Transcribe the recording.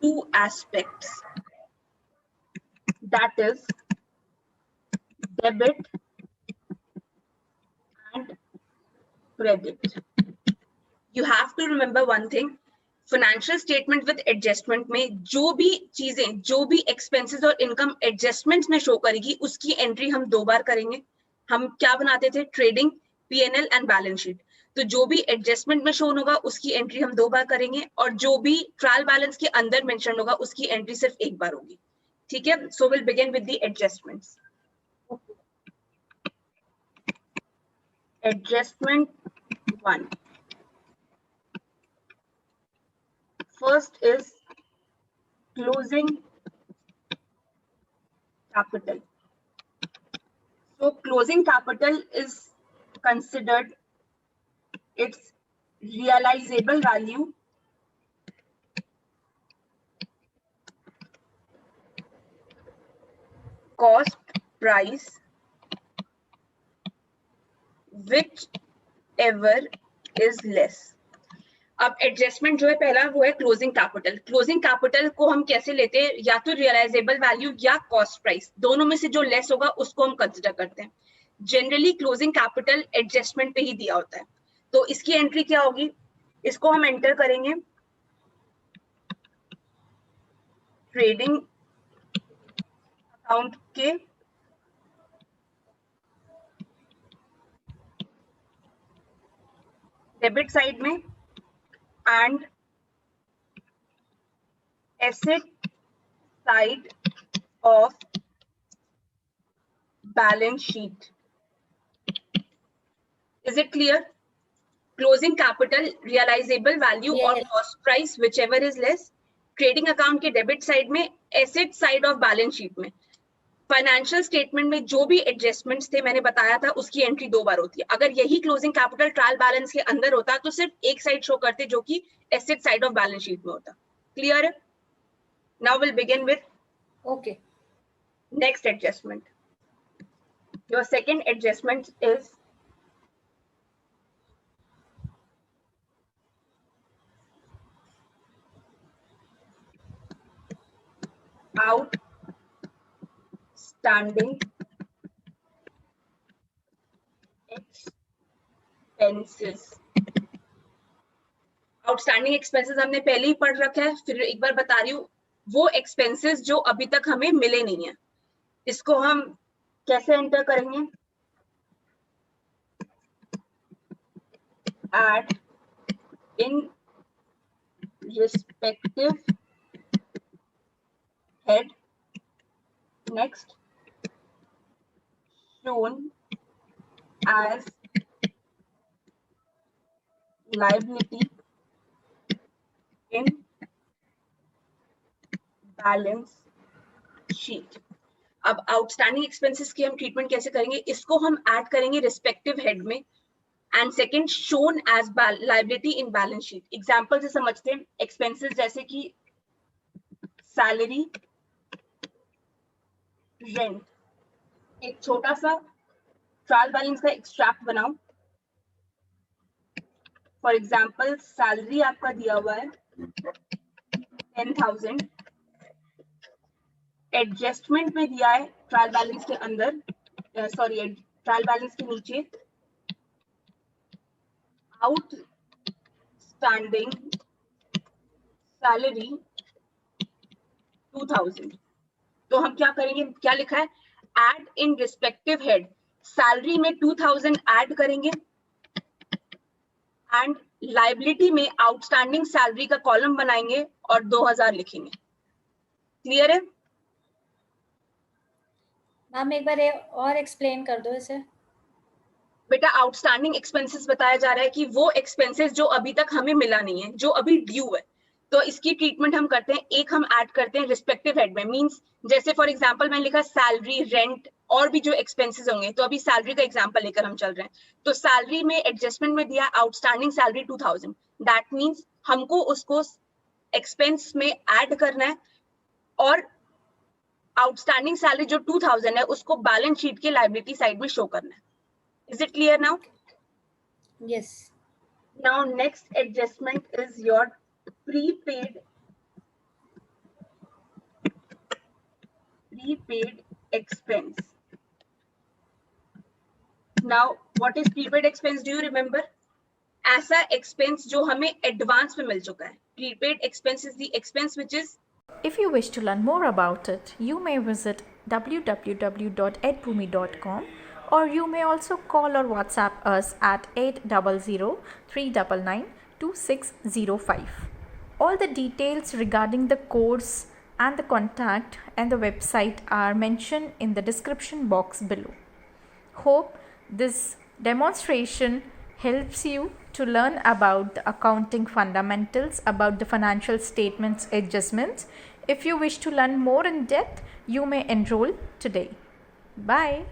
two aspects, that is debit and credit. You have to remember one thing, financial statement with adjustment में जो भी चीजें, जो भी एक्सपेंसेस और इनकम एडजस्टमेंट्स में शो करेगी, उसकी एंट्री हम 2 बार करेंगे. हम क्या बनाते थे, trading, PNL and balance sheet. तो जो भी एडजस्टमेंट में शो होगा उसकी एंट्री हम 2 बार करेंगे, और जो भी ट्रायल बैलेंस के अंदर मेंशन होगा उसकी एंट्री सिर्फ 1 बार होगी. ठीक है, so will begin with the adjustments. Adjustment 1. First is closing capital. So closing capital is considered its realizable value cost price whichever is less. अब एडजस्टमेंट जो है पहला वो है क्लोजिंग कैपिटल. क्लोजिंग कैपिटल को हम कैसे लेते हैं, या तो रियलाइजेबल वैल्यू या कॉस्ट प्राइस, दोनों में से जो लेस होगा उसको हम कंसिडर करते हैं. जनरली क्लोजिंग कैपिटल एडजस्टमेंट पे ही दिया होता है. तो इसकी एंट्री क्या होगी, इसको हम एंटर करेंगे ट्रेडिंग अकाउंट के डेबिट साइड में and asset side of balance sheet. Is it clear? Closing capital, realizable value or cost price whichever is less. Trading account के debit side में, asset side of balance sheet में. Financial statement में जो भी adjustments थे मैंने बताया था उसकी एंट्री 2 बार होती है. अगर यही क्लोजिंग कैपिटल ट्रायल बैलेंस के अंदर होता तो सिर्फ एक साइड शो करते जो कि asset side of balance sheet में होता. क्लियर है? Now will begin with okay next adjustment. Your second adjustment is outstanding expenses. Outstanding expenses हमने पहले ही पढ़ रखा है, फिर एक बार बता रही हूँ. वो एक्सपेंसेस जो अभी तक हमें मिले नहीं है, इसको हम कैसे एंटर करेंगे, add in respective head. Next, shown as liability in balance sheet. अब आउटस्टैंडिंग एक्सपेंसेस की हम ट्रीटमेंट कैसे करेंगे, इसको हम ऐड करेंगे रिस्पेक्टिव हेड में, and second shown as liability in balance sheet. Example से समझते हैं. एक्सपेंसेस जैसे कि सैलरी, रेंट. एक छोटा सा ट्रायल बैलेंस का एक्सट्रैक्ट बनाओ. फॉर एग्जांपल सैलरी आपका दिया हुआ है 10,000, एडजस्टमेंट में दिया है ट्रायल बैलेंस के अंदर, सॉरी ट्रायल बैलेंस के नीचे आउटस्टैंडिंग सैलरी 2,000. तो हम क्या करेंगे, क्या लिखा है, add in respective head. Salary में 2,000 ऐड करेंगे एंड लायबिलिटी में आउटस्टैंडिंग सैलरी का कॉलम बनाएंगे और 2,000 लिखेंगे. क्लियर है? मैम एक बार और एक्सप्लेन कर दो इसे. बेटा आउटस्टैंडिंग एक्सपेंसेस बताया जा रहा है कि वो एक्सपेंसेस जो अभी तक हमें मिला नहीं है, जो अभी ड्यू है. तो इसकी ट्रीटमेंट हम करते हैं, एक हम ऐड करते हैं रिस्पेक्टिव हेड में. मींस जैसे फॉर एग्जांपल मैंने लिखा सैलरी, रेंट और भी जो एक्सपेंसेस होंगे, तो अभी सैलरी का एग्जांपल लेकर हम चल रहे हैं. तो सैलरी में एडजस्टमेंट में दिया आउटस्टैंडिंग सैलरी 2,000. दैट मीन्स हमको उसको एक्सपेंस में ऐड करना है और आउटस्टैंडिंग सैलरी जो 2,000 है उसको बैलेंस शीट के लायबिलिटी साइड में शो करना है. Is it clear now? Yes. Now next adjustment is your prepaid prepaid expense. Now, what is prepaid expense? Do you remember? ऐसा expense जो हमें advance में मिल चुका है. Prepaid expense is the expense which is. If you wish to learn more about it, you may visit www.edbhumi.com, or you may also call or WhatsApp us at 800-399-2605. All the details regarding the course and the contact and the website are mentioned in the description box below. Hope this demonstration helps you to learn about the accounting fundamentals, about the financial statements adjustments. If you wish to learn more in depth, you may enroll today. Bye.